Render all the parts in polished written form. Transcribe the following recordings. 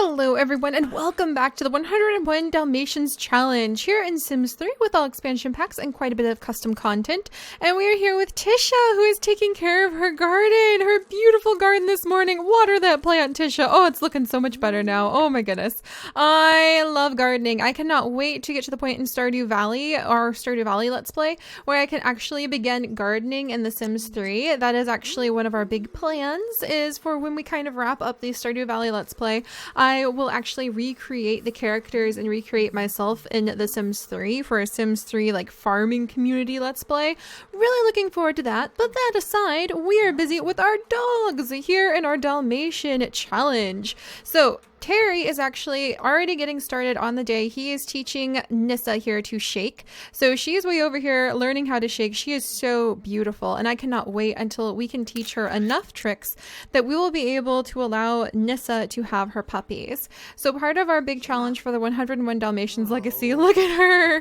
Hello everyone and welcome back to the 101 Dalmatians challenge here in Sims 3 with all expansion packs and quite a bit of custom content. And we are here with Tisha, who is taking care of her garden, her beautiful garden this morning. Water that plant, Tisha. Oh, it's looking so much better now. Oh my goodness. I love gardening. I cannot wait to get to the point in Stardew Valley, our Stardew Valley Let's Play, where I can actually begin gardening in the Sims 3. That is actually one of our big plans, is for when we kind of wrap up the Stardew Valley Let's Play. I will actually recreate the characters and recreate myself in The Sims 3 for a Sims 3 like farming community Let's Play. Really looking forward to that. But that aside, we are busy with our dogs here in our Dalmatian challenge. So Terry is actually already getting started on the day. He is teaching Nyssa here to shake. So she is way over here learning how to shake. She is so beautiful, and I cannot wait until we can teach her enough tricks that we will be able to allow Nyssa to have her puppies. So part of our big challenge for the 101 Dalmatians legacy, look at her.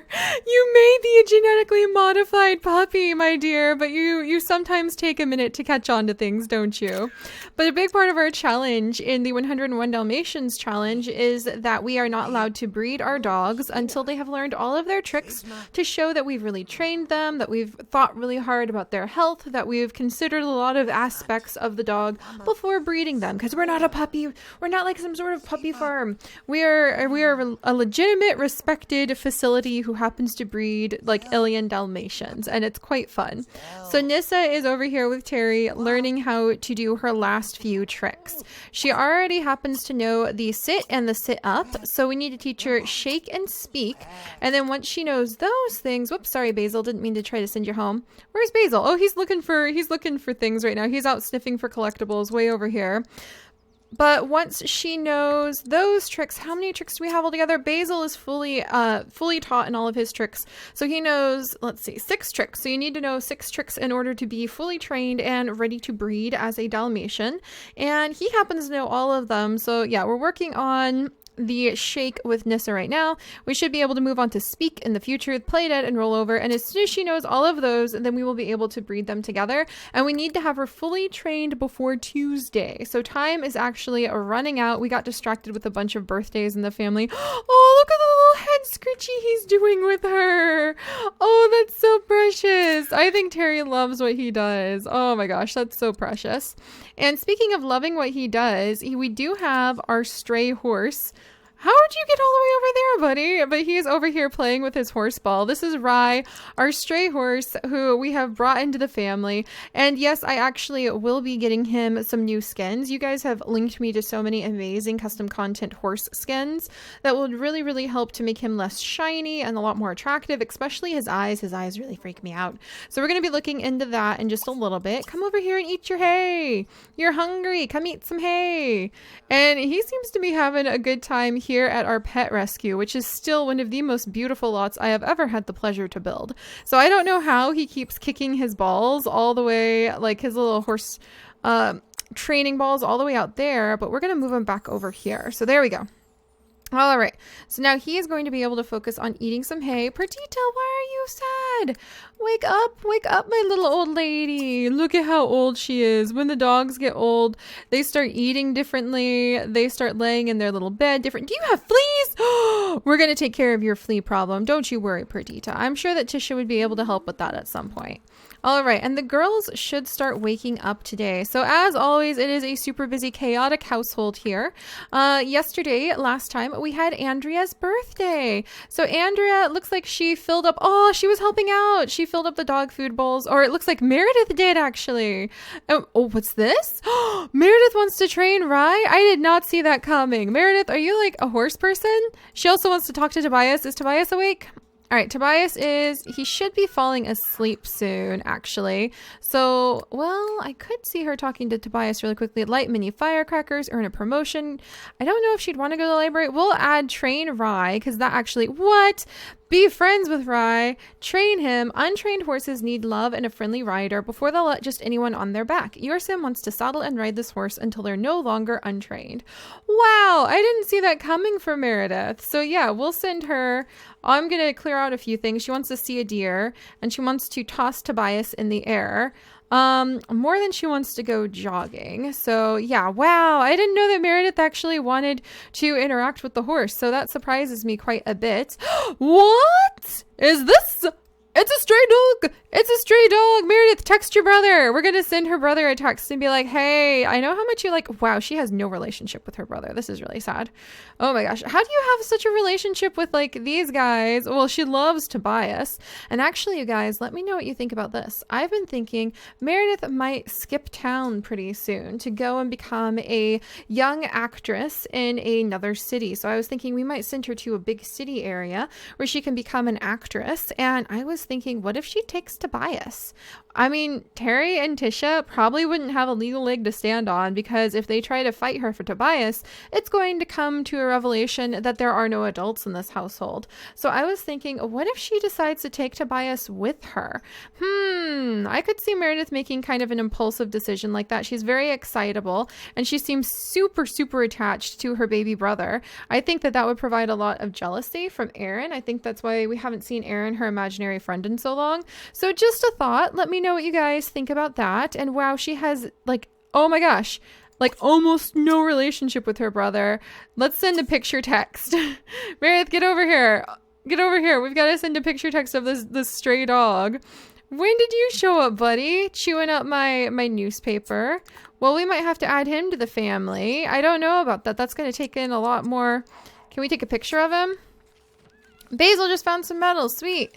You may be a genetically modified puppy, my dear, but you sometimes take a minute to catch on to things, don't you? But a big part of our challenge in the 101 Dalmatians challenge is that we are not allowed to breed our dogs until they have learned all of their tricks, to show that we've really trained them, that we've thought really hard about their health, that we've considered a lot of aspects of the dog before breeding them, because we're not a puppy, we're not like some sort of puppy farm. We are a legitimate, respected facility who happens to breed like alien Dalmatians, and it's quite fun. So Nyssa is over here with Terry learning how to do her last few tricks. She already happens to know the sit and the sit up, so we need to teach her shake and speak. And then once she knows those things, whoops, sorry Basil, didn't mean to try to send you home. Where's Basil? Oh, he's looking for things right now. He's out sniffing for collectibles way over here. But once she knows those tricks, how many tricks do we have altogether? Basil is fully taught in all of his tricks. So he knows, let's see, 6 tricks. So you need to know 6 tricks in order to be fully trained and ready to breed as a Dalmatian. And he happens to know all of them. So yeah, we're working on the shake with Nyssa right now. We should be able to move on to speak in the future, play dead, and roll over. And as soon as she knows all of those, then we will be able to breed them together. And we need to have her fully trained before Tuesday. So time is actually running out. We got distracted with a bunch of birthdays in the family. Oh, look at the little head scritchy he's doing with her. Oh, that's so precious. I think Terry loves what he does. Oh my gosh, that's so precious. And speaking of loving what he does, we do have our stray horse. How would you get all the way over there, buddy? But he's over here playing with his horse ball. This is Rye, our stray horse, who we have brought into the family. And yes, I actually will be getting him some new skins. You guys have linked me to so many amazing custom content horse skins that will really, really help to make him less shiny and a lot more attractive, especially his eyes. His eyes really freak me out. So we're going to be looking into that in just a little bit. Come over here and eat your hay. You're hungry. Come eat some hay. And he seems to be having a good time here at our pet rescue, which is still one of the most beautiful lots I have ever had the pleasure to build. So I don't know how he keeps kicking his balls all the way, like his little horse training balls all the way out there, but we're going to move him back over here. So there we go. All right, so now he is going to be able to focus on eating some hay. Perdita, why are you sad? Wake up, my little old lady. Look at how old she is. When the dogs get old, they start eating differently. They start laying in their little bed different. Do you have fleas? We're going to take care of your flea problem. Don't you worry, Perdita. I'm sure that Tisha would be able to help with that at some point. All right, and the girls should start waking up today. So as always, it is a super busy, chaotic household here. Last time, we had Andrea's birthday. So Andrea, looks like she filled up, oh, she was helping out. She filled up the dog food bowls, or it looks like Meredith did actually. Oh, what's this? Meredith wants to train Rye? I did not see that coming. Meredith, are you like a horse person? She also wants to talk to Tobias. Is Tobias awake? All right, Tobias he should be falling asleep soon, actually. So, well, I could see her talking to Tobias really quickly. Light mini firecrackers, earn a promotion. I don't know if she'd want to go to the library. We'll add train Rye, because that actually, what? Be friends with Rye. Train him. Untrained horses need love and a friendly rider before they'll let just anyone on their back. Your sim wants to saddle and ride this horse until they're no longer untrained. Wow, I didn't see that coming for Meredith. So yeah, we'll send her. I'm going to clear out a few things. She wants to see a deer, and she wants to toss Tobias in the air. more than she wants to go jogging. So yeah, wow, I didn't know that Meredith actually wanted to interact with the horse, so that surprises me quite a bit. What is this? It's a stray dog. It's a stray dog. Meredith, text your brother. We're going to send her brother a text and be like, hey, I know how much you like. Wow, she has no relationship with her brother. This is really sad. Oh my gosh. How do you have such a relationship with like these guys? Well, she loves Tobias. And actually, you guys, let me know what you think about this. I've been thinking Meredith might skip town pretty soon to go and become a young actress in another city. So I was thinking we might send her to a big city area where she can become an actress. And I was thinking, what if she takes Tobias? I mean, Terry and Tisha probably wouldn't have a legal leg to stand on, because if they try to fight her for Tobias, it's going to come to a revelation that there are no adults in this household. So I was thinking, what if she decides to take Tobias with her? I could see Meredith making kind of an impulsive decision like that. She's very excitable and she seems super, super attached to her baby brother. I think that that would provide a lot of jealousy from Erin. I think that's why we haven't seen Erin, her imaginary friend, in so long. So just a thought. Let me know what you guys think about that. And wow, she has like, oh my gosh, like almost no relationship with her brother. Let's send a picture text. Meredith, get over here. Get over here. We've got to send a picture text of this stray dog. When did you show up, buddy? Chewing up my newspaper. Well, we might have to add him to the family. I don't know about that. That's going to take in a lot more. Can we take a picture of him? Basil just found some metal. Sweet.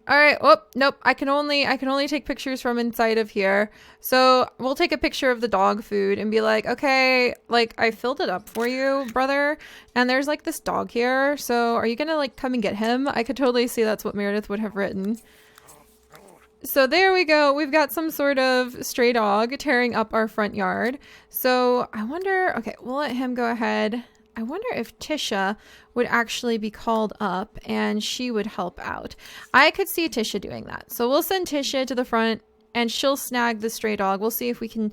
All right. Oh, nope. I can only take pictures from inside of here. So we'll take a picture of the dog food and be like, okay, like I filled it up for you, brother. And there's like this dog here. So are you going to like come and get him? I could totally see that's what Meredith would have written. So there we go. We've got some sort of stray dog tearing up our front yard. So I wonder, okay, we'll let him go ahead. I wonder if Tisha would actually be called up and she would help out. I could see Tisha doing that. So we'll send Tisha to the front and she'll snag the stray dog. We'll see if we can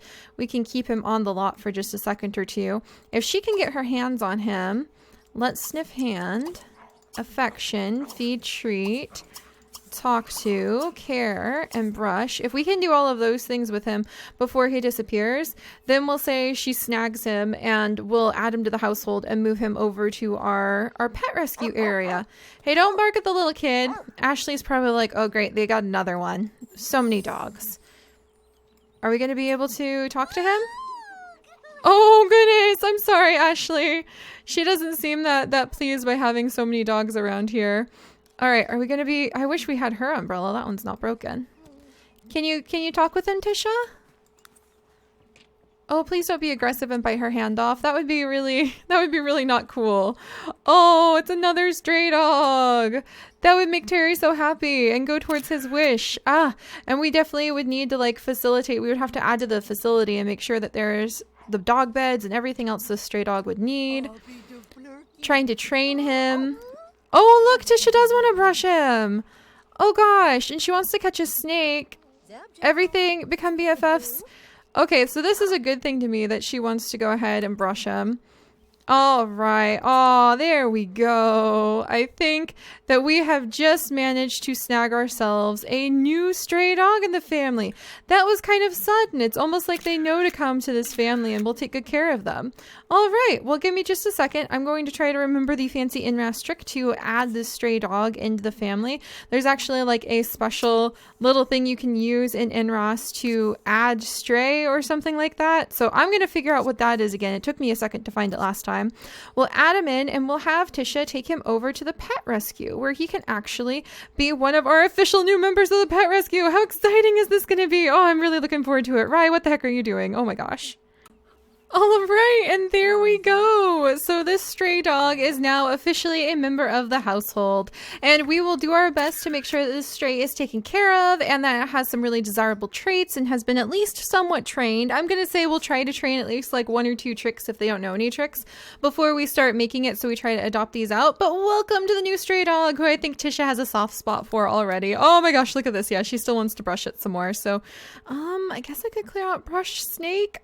keep him on the lot for just a second or two. If she can get her hands on him, let's sniff hand, affection, feed, treat, talk to, care, and brush. If we can do all of those things with him before he disappears, then we'll say she snags him and we'll add him to the household and move him over to our pet rescue area. Hey, don't bark at the little kid. Ashley's probably like, oh great, they got another one. So many dogs. Are we going to be able to talk to him? Oh goodness, I'm sorry, Ashley. She doesn't seem that pleased by having so many dogs around here. All right, are we going to be... I wish we had her umbrella. That one's not broken. Can you talk with him, Tisha? Oh, please don't be aggressive and bite her hand off. That would be really not cool. Oh, it's another stray dog. That would make Terry so happy and go towards his wish. And we definitely would need to like facilitate. We would have to add to the facility and make sure that there's the dog beds and everything else this stray dog would need. Trying to train him. Oh, look, Tisha does want to brush him. Oh, gosh. And she wants to catch a snake. Everything become BFFs. Okay, so this is a good thing to me that she wants to go ahead and brush him. All right. Oh, there we go. I think that we have just managed to snag ourselves a new stray dog in the family. That was kind of sudden. It's almost like they know to come to this family and we'll take good care of them. All right. Well, give me just a second. I'm going to try to remember the fancy NRAS trick to add this stray dog into the family. There's actually like a special little thing you can use in NRAS to add stray or something like that. So I'm going to figure out what that is again. It took me a second to find it last time. We'll add him in and we'll have Tisha take him over to the pet rescue where he can actually be one of our official new members of the pet rescue. How exciting is this going to be? Oh, I'm really looking forward to it. Rye, what the heck are you doing? Oh my gosh. All right, and there we go. So this stray dog is now officially a member of the household, and we will do our best to make sure that this stray is taken care of and that it has some really desirable traits and has been at least somewhat trained. I'm going to say we'll try to train at least like 1 or 2 tricks if they don't know any tricks before we start making it, so we try to adopt these out. But welcome to the new stray dog, who I think Tisha has a soft spot for already. Oh my gosh, look at this. Yeah, she still wants to brush it some more. So I guess I could clear out brush snake.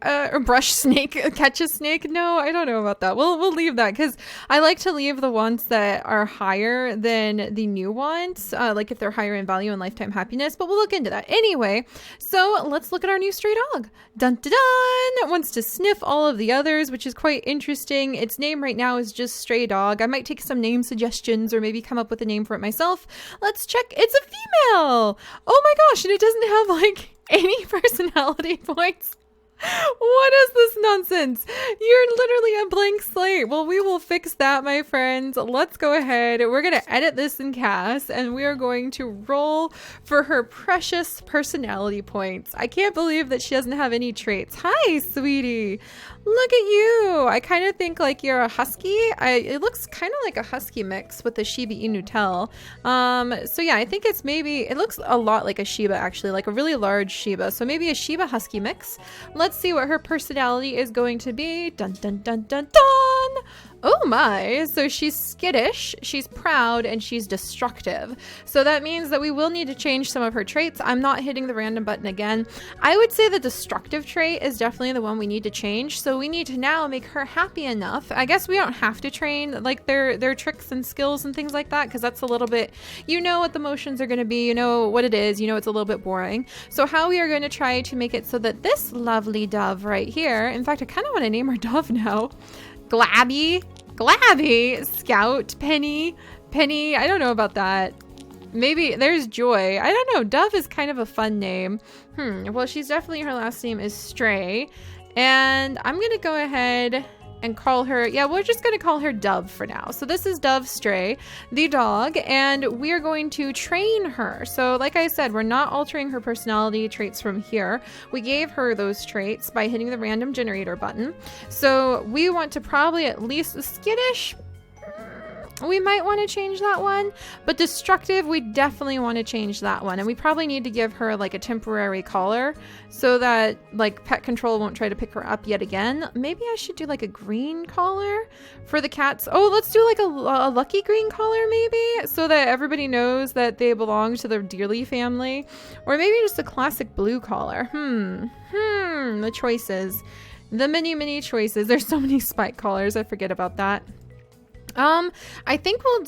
catch a snake? No, I don't know about that. We'll leave that because I like to leave the ones that are higher than the new ones, like if they're higher in value and lifetime happiness, but we'll look into that. Anyway, so let's look at our new stray dog. Dun dun dun! It wants to sniff all of the others, which is quite interesting. Its name right now is just Stray Dog. I might take some name suggestions or maybe come up with a name for it myself. Let's check. It's a female! Oh my gosh, and it doesn't have like any personality points. What is this nonsense? You're literally a blank slate. Well, we will fix that, my friends. Let's go ahead. We're going to edit this in CAS and we are going to roll for her precious personality points. I can't believe that she doesn't have any traits. Hi, sweetie. Look at you. I kind of think like you're a husky. It looks kind of like a husky mix with the Shiba Inu tail. So yeah, I think it's maybe, it looks a lot like a Shiba actually, like a really large Shiba. So maybe a Shiba husky mix. Let's see what her personality is going to be. Dun dun dun dun dun. Oh my, so she's skittish, she's proud, and she's destructive. So that means that we will need to change some of her traits. I'm not hitting the random button again. I would say the destructive trait is definitely the one we need to change. So we need to now make her happy enough. I guess we don't have to train like their tricks and skills and things like that, because that's a little bit, you know what the motions are going to be, you know what it is, you know it's a little bit boring. So how we are going to try to make it so that this lovely dove right here, in fact, I kind of want to name her Dove now. Glabby, Scout, Penny, I don't know about that. Maybe there's Joy. I don't know. Dove is kind of a fun name. Well, she's definitely, her last name is Stray. And I'm going to go ahead and call her, yeah, we're just going to call her Dove for now. So this is Dove Stray, the dog, and we're going to train her. So like I said, we're not altering her personality traits from here. We gave her those traits by hitting the random generator button. So we want to probably at least skittish. We might want to change that one, but destructive, we definitely want to change that one. And we probably need to give her like a temporary collar so that like pet control won't try to pick her up yet again. Maybe I should do like a green collar for the cats. Oh, let's do like a lucky green collar maybe, so that everybody knows that they belong to the Dearly family. Or maybe just a classic blue collar. The choices. The many choices. There's so many spike collars. I forget about that. I think we'll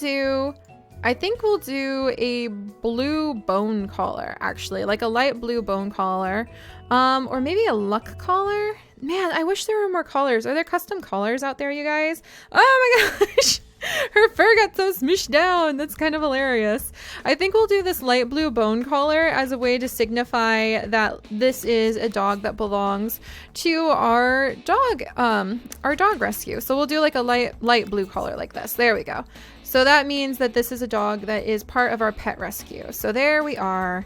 do a blue bone collar, actually, like a light blue bone collar, or maybe a luck collar. Man, I wish there were more collars. Are there custom collars out there, you guys? Oh my gosh. Her fur got so smushed down. That's kind of hilarious. I think we'll do this light blue bone collar as a way to signify that this is a dog that belongs to our dog rescue. So we'll do like a light blue collar like this. There we go. So that means that this is a dog that is part of our pet rescue. So there we are.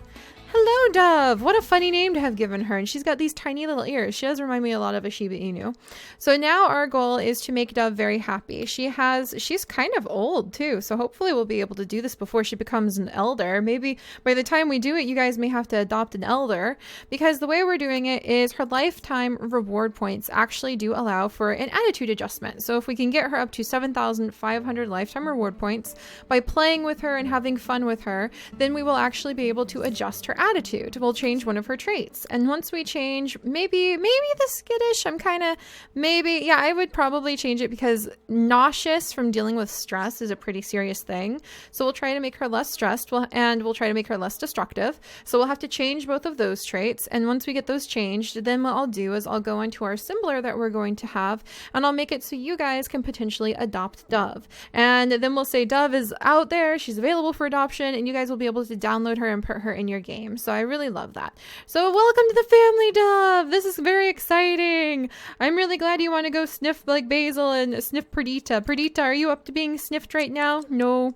Hello, Dove. What a funny name to have given her. And she's got these tiny little ears. She does remind me a lot of a Shiba Inu. So now our goal is to make Dove very happy. She's kind of old too. So hopefully we'll be able to do this before she becomes an elder. Maybe by the time we do it, you guys may have to adopt an elder, because the way we're doing it is her lifetime reward points actually do allow for an attitude adjustment. So if we can get her up to 7,500 lifetime reward points by playing with her and having fun with her, then we will actually be able to adjust her attitude. We'll change one of her traits. And once we change, maybe the skittish, I would probably change it, because nauseous from dealing with stress is a pretty serious thing. So we'll try to make her less stressed, and we'll try to make her less destructive. So we'll have to change both of those traits. And once we get those changed, then what I'll do is I'll go into our assembler that we're going to have, and I'll make it so you guys can potentially adopt Dove. And then we'll say Dove is out there, she's available for adoption, and you guys will be able to download her and put her in your game. So I really love that. So welcome to the family, Dove. This is very exciting. I'm really glad you want to go sniff like Basil and sniff Perdita. Perdita, are you up to being sniffed right now? No.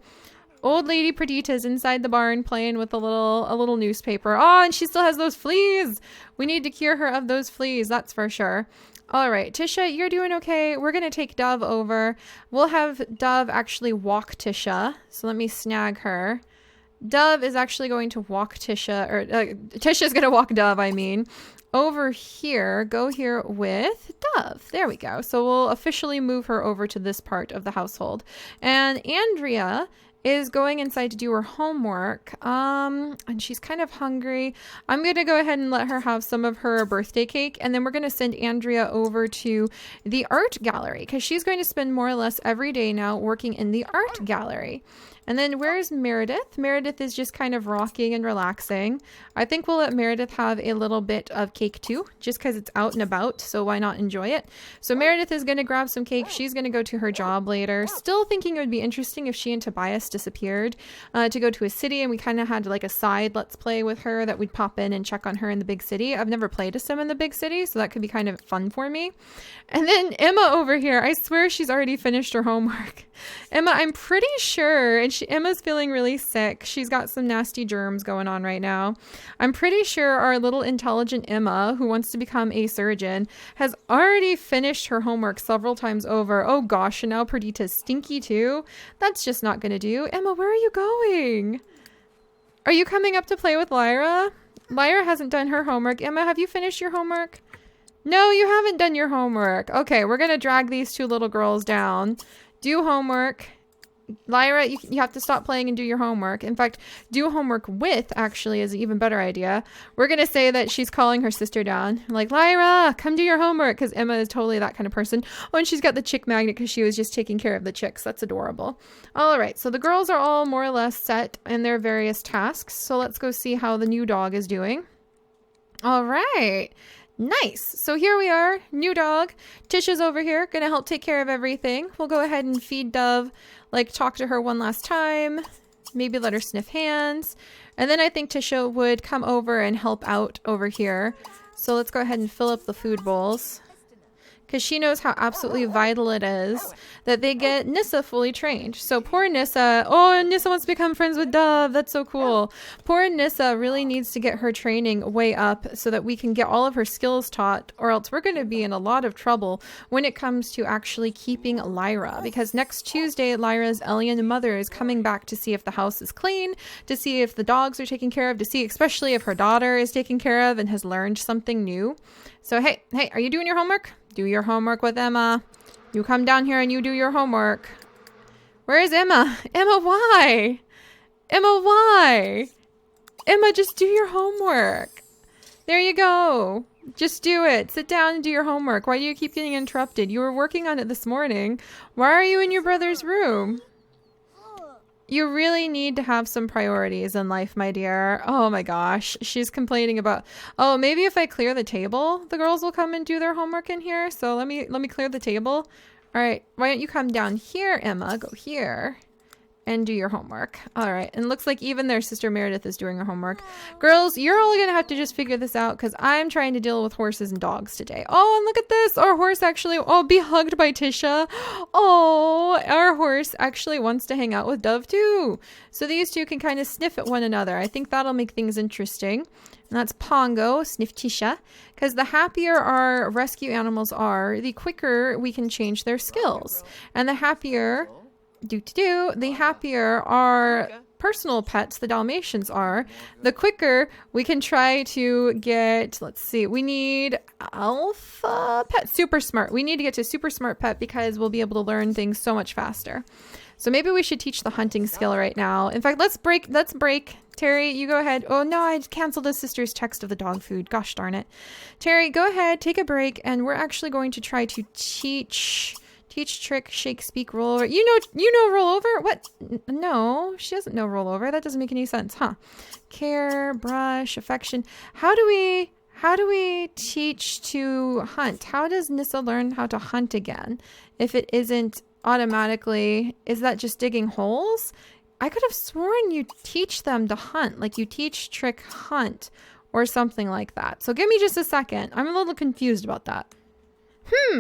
Old lady Perdita's inside the barn playing with a little newspaper. Oh, and she still has those fleas. We need to cure her of those fleas, that's for sure. All right, Tisha, you're doing okay. We're going to take Dove over. We'll have Dove actually walk Tisha. So let me snag her. Dove is actually going to walk Tisha, or Tisha's going to walk Dove, over here. Go here with Dove. There we go. So we'll officially move her over to this part of the household. And Andrea is going inside to do her homework. And she's kind of hungry. I'm going to go ahead and let her have some of her birthday cake. And then we're going to send Andrea over to the art gallery because she's going to spend more or less every day now working in the art gallery. And then where's Meredith? Meredith is just kind of rocking and relaxing. I think we'll let Meredith have a little bit of cake too, just because it's out and about, so why not enjoy it? So Meredith is going to grab some cake. She's going to go to her job later. Still thinking it would be interesting if she and Tobias disappeared to go to a city and we kind of had like a side let's play with her that we'd pop in and check on her in the big city. I've never played a sim in the big city, so that could be kind of fun for me. And then Emma over here, I swear she's already finished her homework. Emma, I'm pretty sure, and Emma's feeling really sick. She's got some nasty germs going on right now. I'm pretty sure our little intelligent Emma, who wants to become a surgeon, has already finished her homework several times over. Oh gosh, and now Perdita's stinky too. That's just not going to do. Emma, where are you going? Are you coming up to play with Lyra? Lyra hasn't done her homework. Emma, have you finished your homework? No, you haven't done your homework. Okay, we're going to drag these two little girls down. Do homework. Lyra, you have to stop playing and do your homework. In fact, do homework with actually is an even better idea. We're going to say that she's calling her sister down. Like, Lyra, come do your homework, because Emma is totally that kind of person. Oh, and she's got the chick magnet because she was just taking care of the chicks. That's adorable. All right, so the girls are all more or less set in their various tasks. So let's go see how the new dog is doing. All right. Nice. So here we are, new dog. Tisha's over here, gonna help take care of everything. We'll go ahead and feed Dove, like talk to her one last time, maybe let her sniff hands. And then I think Tisha would come over and help out over here. So let's go ahead and fill up the food bowls, because she knows how absolutely vital it is that they get Nyssa fully trained. So poor Nyssa, oh, Nyssa wants to become friends with Dove. That's so cool. Poor Nyssa really needs to get her training way up so that we can get all of her skills taught, or else we're going to be in a lot of trouble when it comes to actually keeping Lyra. Because next Tuesday, Lyra's alien mother is coming back to see if the house is clean, to see if the dogs are taken care of, to see especially if her daughter is taken care of and has learned something new. So hey, are you doing your homework? Do your homework with Emma. You come down here and you do your homework. Where is Emma? Emma, why? Emma, why? Emma, just do your homework. There you go. Just do it. Sit down and do your homework. Why do you keep getting interrupted? You were working on it this morning. Why are you in your brother's room? You really need to have some priorities in life, my dear. Oh my gosh. She's complaining about, oh, maybe if I clear the table, the girls will come and do their homework in here. So let me clear the table. All right. Why don't you come down here, Emma? Go here and do your homework. All right. And it looks like even their sister Meredith is doing her homework. Girls, you're all going to have to just figure this out because I'm trying to deal with horses and dogs today. Oh, and look at this. Our horse actually, oh, be hugged by Tisha. Oh, our horse actually wants to hang out with Dove too. So these two can kind of sniff at one another. I think that'll make things interesting. And that's Pongo, sniff Tisha, because the happier our rescue animals are, the quicker we can change their skills. And the happier... the happier our personal pets, the Dalmatians, are, the quicker we can try to get, let's see, we need alpha pet, super smart. We need to get to super smart pet because we'll be able to learn things so much faster. So maybe we should teach the hunting skill right now. In fact, let's break. Terry, you go ahead. Oh no, I canceled his sister's text of the dog food. Gosh darn it. Terry, go ahead, take a break, and we're actually going to try to teach, trick, shake, speak, roll over. You know roll over? What? No, she doesn't know roll over. That doesn't make any sense, huh? Care, brush, affection. How do we teach to hunt? How does Nyssa learn how to hunt again? If it isn't automatically, is that just digging holes? I could have sworn you teach them to hunt, like you teach trick hunt or something like that. So give me just a second. I'm a little confused about that.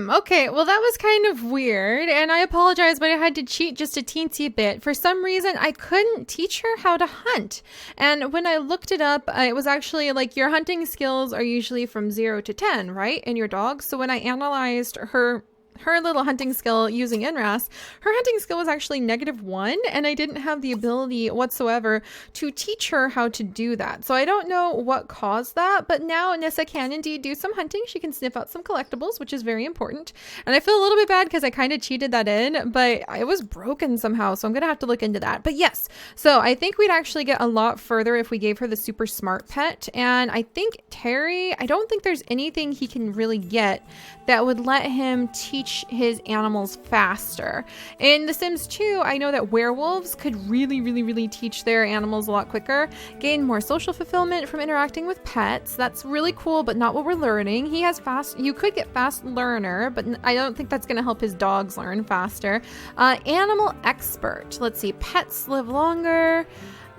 Okay, well that was kind of weird, and I apologize, but I had to cheat just a teensy bit. For some reason, I couldn't teach her how to hunt. And when I looked it up, it was actually like your hunting skills are usually from 0 to 10, right? In your dog. So when I analyzed her her little hunting skill using NRAS, her hunting skill was actually -1, and I didn't have the ability whatsoever to teach her how to do that. So I don't know what caused that, but now Nyssa can indeed do some hunting. She can sniff out some collectibles, which is very important. And I feel a little bit bad because I kind of cheated that in, but it was broken somehow, so I'm gonna have to look into that. But yes, so I think we'd actually get a lot further if we gave her the super smart pet. And I think Terry, I don't think there's anything he can really get that would let him teach his animals faster. In The Sims 2, I know that werewolves could really teach their animals a lot quicker, gain more social fulfillment from interacting with pets. That's really cool, but not what we're learning. He has fast, you could get fast learner, but I don't think that's going to help his dogs learn faster. Animal expert. Let's see, pets live longer.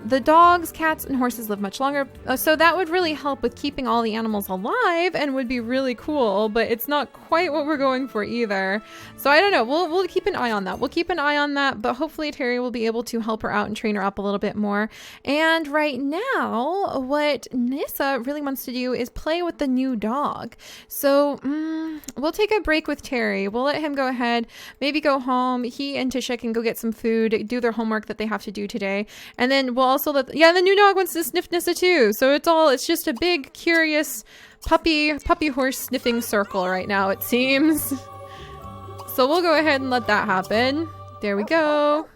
The dogs, cats, and horses live much longer, so that would really help with keeping all the animals alive and would be really cool, but it's not quite what we're going for either. So I don't know. We'll keep an eye on that. We'll keep an eye on that, but hopefully Terry will be able to help her out and train her up a little bit more. And right now, what Nyssa really wants to do is play with the new dog. So we'll take a break with Terry. We'll let him go ahead, maybe go home. He and Tisha can go get some food, do their homework that they have to do today, and then we'll also let, yeah, the new dog wants to sniff Nyssa too. So it's just a big curious puppy horse sniffing circle right now, it seems. So we'll go ahead and let that happen. There we go.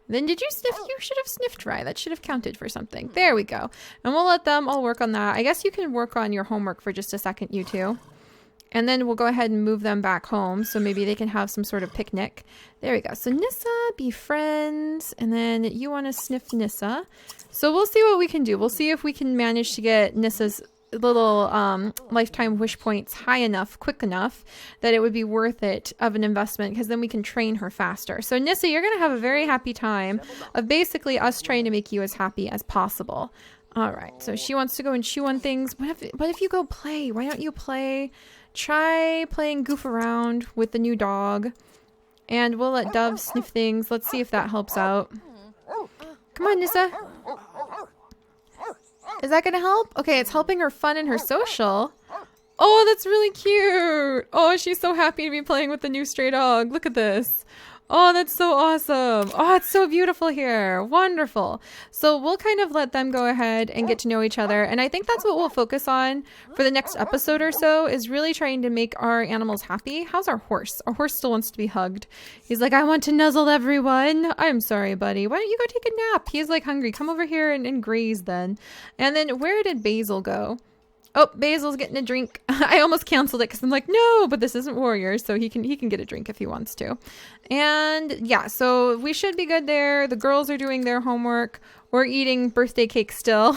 Then did you sniff? You should have sniffed right. That should have counted for something. There we go. And we'll let them all work on that. I guess you can work on your homework for just a second, you two. And then we'll go ahead and move them back home, so maybe they can have some sort of picnic. There we go. So Nyssa, be friends, and then you want to sniff Nyssa. So we'll see what we can do. We'll see if we can manage to get Nyssa's little lifetime wish points high enough, quick enough, that it would be worth it of an investment, because then we can train her faster. So Nyssa, you're going to have a very happy time of basically us trying to make you as happy as possible. All right. So she wants to go and chew on things. What if you go play? Why don't you play? Try playing goof around with the new dog, and we'll let Dove sniff things. Let's see if that helps out. Come on, Nyssa. Is that gonna help? Okay, it's helping her fun and her social. Oh, that's really cute. Oh, she's so happy to be playing with the new stray dog. Look at this. Oh, that's so awesome. Oh, it's so beautiful here. Wonderful. So we'll kind of let them go ahead and get to know each other. And I think that's what we'll focus on for the next episode or so, is really trying to make our animals happy. How's our horse? Our horse still wants to be hugged. He's like, I want to nuzzle everyone. I'm sorry, buddy. Why don't you go take a nap? He's like hungry. Come over here and graze then. And then where did Basil go? Oh, Basil's getting a drink. I almost canceled it because I'm like, no, but this isn't Warrior, so he can get a drink if he wants to. And yeah, so we should be good there. The girls are doing their homework. We're eating birthday cake still.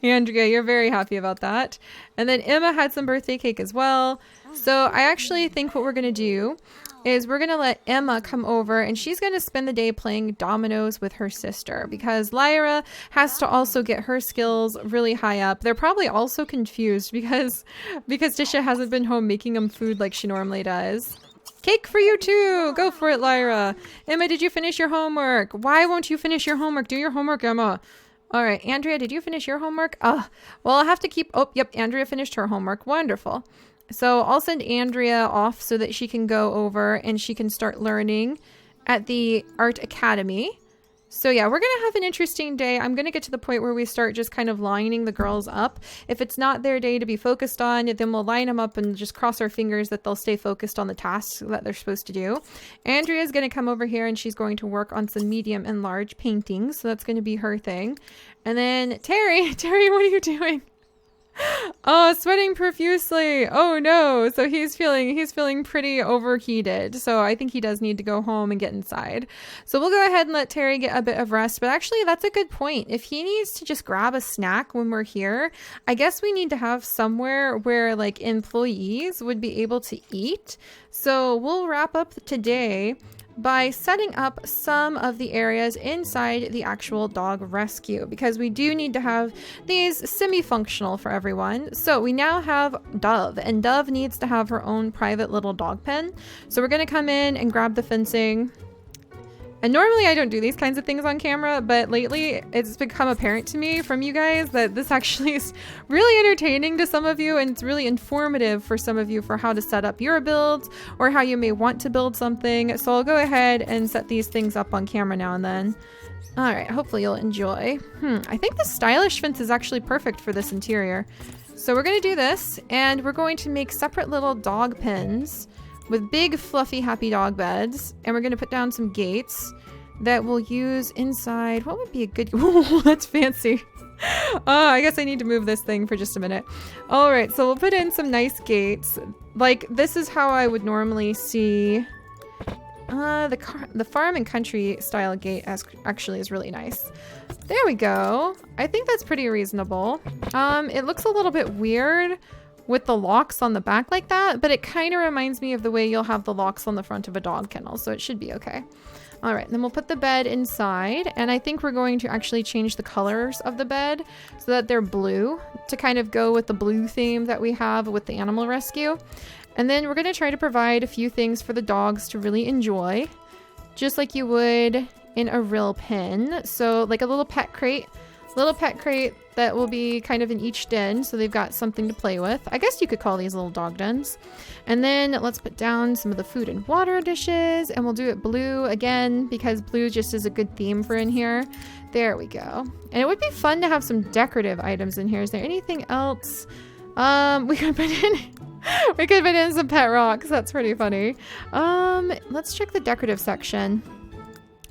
Andrea, you're very happy about that. And then Emma had some birthday cake as well. So I actually think what we're going to do is we're going to let Emma come over, and she's going to spend the day playing dominoes with her sister, because Lyra has to also get her skills really high up. They're probably also confused because Tisha hasn't been home making them food like she normally does. Cake for you too. Go for it, Lyra. Emma, did you finish your homework? Why won't you finish your homework? Do your homework, Emma. All right, Andrea, did you finish your homework? Well, I'll have to keep... Oh, yep, Andrea finished her homework. Wonderful. So I'll send Andrea off so that she can go over and she can start learning at the Art Academy. So yeah, we're going to have an interesting day. I'm going to get to the point where we start just kind of lining the girls up. If it's not their day to be focused on, then we'll line them up and just cross our fingers that they'll stay focused on the tasks that they're supposed to do. Andrea's going to come over here and she's going to work on some medium and large paintings. So that's going to be her thing. And then Terry, what are you doing? Oh, sweating profusely. Oh no. So he's feeling pretty overheated. So I think he does need to go home and get inside. So we'll go ahead and let Terry get a bit of rest. But actually, that's a good point. If he needs to just grab a snack when we're here, I guess we need to have somewhere where like employees would be able to eat. So we'll wrap up today by setting up some of the areas inside the actual dog rescue, because we do need to have these semi-functional for everyone. So we now have Dove, and Dove needs to have her own private little dog pen. So we're going to come in and grab the fencing, And normally I don't do these kinds of things on camera, but lately it's become apparent to me from you guys that this actually is really entertaining to some of you, and it's really informative for some of you for how to set up your builds or how you may want to build something. So I'll go ahead and set these things up on camera now and then. All right, hopefully you'll enjoy. I think the stylish fence is actually perfect for this interior. So we're gonna do this, and we're going to make separate little dog pens with big, fluffy, happy dog beds. And we're gonna put down some gates that we'll use inside. What would be a good, oh, that's fancy. Oh, I guess I need to move this thing for just a minute. All right, so we'll put in some nice gates. Like, this is how I would normally see the farm and country style gate actually is really nice. There we go. I think that's pretty reasonable. It looks a little bit weird with the locks on the back like that, but it kind of reminds me of the way you'll have the locks on the front of a dog kennel, so it should be okay. All right, then we'll put the bed inside, and I think we're going to actually change the colors of the bed so that they're blue to kind of go with the blue theme that we have with the animal rescue. And then we're going to try to provide a few things for the dogs to really enjoy, just like you would in a real pen. So like a little pet crate that will be kind of in each den, so they've got something to play with. I guess you could call these little dog dens. And then let's put down some of the food and water dishes, and we'll do it blue again because blue just is a good theme for in here. There we go. And it would be fun to have some decorative items in here. Is there anything else? We could put in some pet rocks. That's pretty funny. Let's check the decorative section.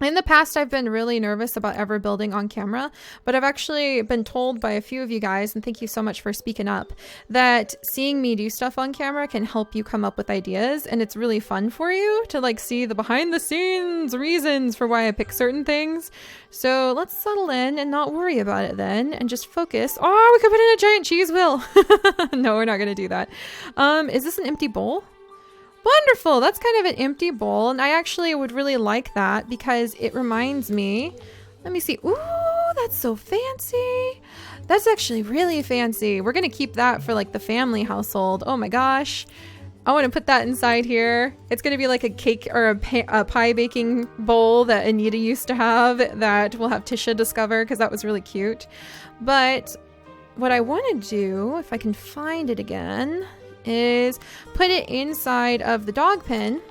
In the past, I've been really nervous about ever building on camera, but I've actually been told by a few of you guys, and thank you so much for speaking up, that seeing me do stuff on camera can help you come up with ideas, and it's really fun for you to like see the behind the scenes reasons for why I pick certain things. So let's settle in and not worry about it then, and just focus. Oh, we could put in a giant cheese wheel. No, we're not going to do that. Is this an empty bowl? Wonderful, that's kind of an empty bowl, and I actually would really like that because it reminds me, let me see, ooh, that's so fancy. That's actually really fancy. We're gonna keep that for like the family household. Oh my gosh. I want to put that inside here. It's gonna be like a cake or a pie baking bowl that Anita used to have that we'll have Tisha discover because that was really cute. But what I want to do, if I can find it again, is put it inside of the dog pen.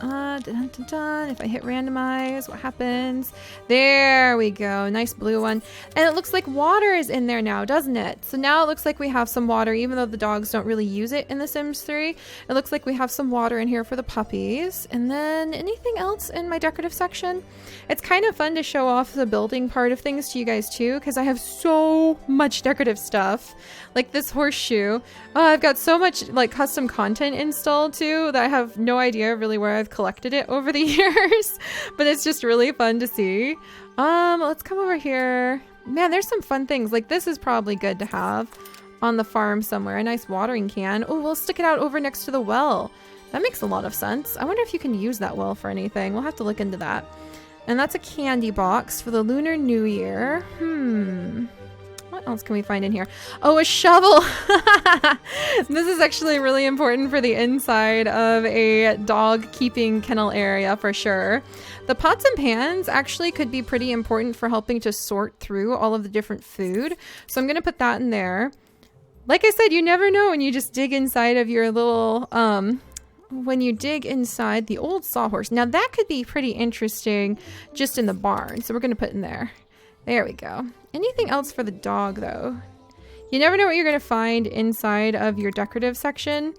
If I hit randomize, what happens? There we go. Nice blue one. And it looks like water is in there now, doesn't it? So now it looks like we have some water, even though the dogs don't really use it in The Sims 3. It looks like we have some water in here for the puppies. And then anything else in my decorative section? It's kind of fun to show off the building part of things to you guys too, because I have so much decorative stuff. Like this horseshoe. I've got so much like custom content installed too that I have no idea really where I've collected it over the years, but it's just really fun to see. Let's come over here. Man, there's some fun things. Like this is probably good to have on the farm somewhere. A nice watering can. Oh, we'll stick it out over next to the well. That makes a lot of sense. I wonder if you can use that well for anything. We'll have to look into that. And that's a candy box for the Lunar New Year. What else can we find in here? Oh, a shovel! This is actually really important for the inside of a dog keeping kennel area for sure. The pots and pans actually could be pretty important for helping to sort through all of the different food. So I'm going to put that in there. Like I said, you never know when you just dig inside of your little, when you dig inside the old sawhorse. Now that could be pretty interesting just in the barn. So we're going to put in there. There we go. Anything else for the dog, though? You never know what you're going to find inside of your decorative section,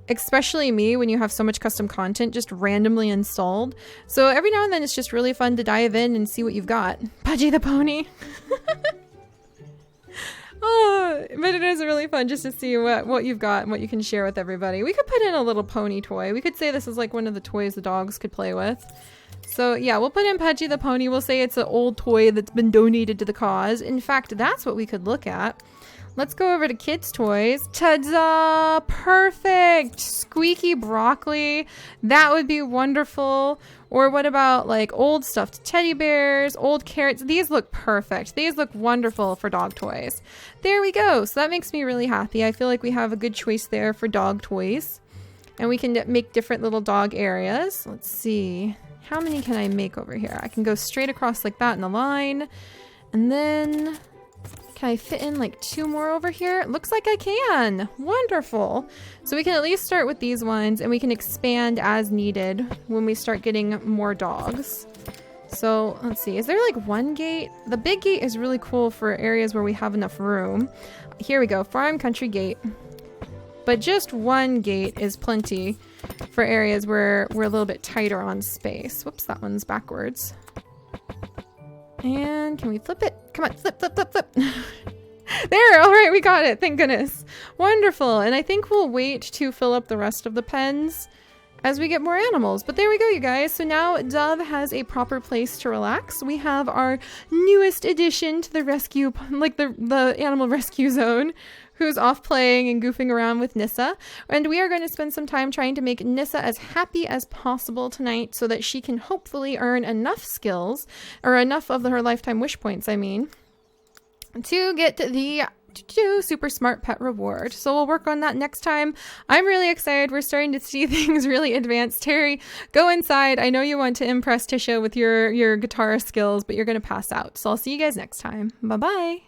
especially me when you have so much custom content just randomly installed. So every now and then it's just really fun to dive in and see what you've got. Pudgy the pony. Oh, but it is really fun just to see what you've got and what you can share with everybody. We could put in a little pony toy. We could say this is like one of the toys the dogs could play with. So yeah, we'll put in Pudgy the pony. We'll say it's an old toy that's been donated to the cause. In fact, that's what we could look at. Let's go over to kids' toys. Ta-da! Perfect! Squeaky broccoli. That would be wonderful. Or what about like old stuffed teddy bears, old carrots? These look perfect. These look wonderful for dog toys. There we go. So that makes me really happy. I feel like we have a good choice there for dog toys. And we can make different little dog areas. Let's see. How many can I make over here? I can go straight across like that in the line. And then can I fit in like 2 more over here? It looks like I can. Wonderful. So we can at least start with these ones and we can expand as needed when we start getting more dogs. So let's see, is there like 1 gate? The big gate is really cool for areas where we have enough room. Here we go, farm country gate. But just 1 gate is plenty for areas where we're a little bit tighter on space. Whoops, that one's backwards. And can we flip it? Come on, flip, flip, flip, flip. There, all right, we got it, thank goodness. Wonderful, and I think we'll wait to fill up the rest of the pens as we get more animals. But there we go, you guys. So now Dove has a proper place to relax. We have our newest addition to the rescue, like the animal rescue zone, who's off playing and goofing around with Nyssa. And we are going to spend some time trying to make Nyssa as happy as possible tonight so that she can hopefully earn enough skills, or enough of her lifetime wish points, I mean, to get the super smart pet reward. So we'll work on that next time. I'm really excited. We're starting to see things really advanced. Terry, go inside. I know you want to impress Tisha with your guitar skills, but you're going to pass out. So I'll see you guys next time. Bye-bye.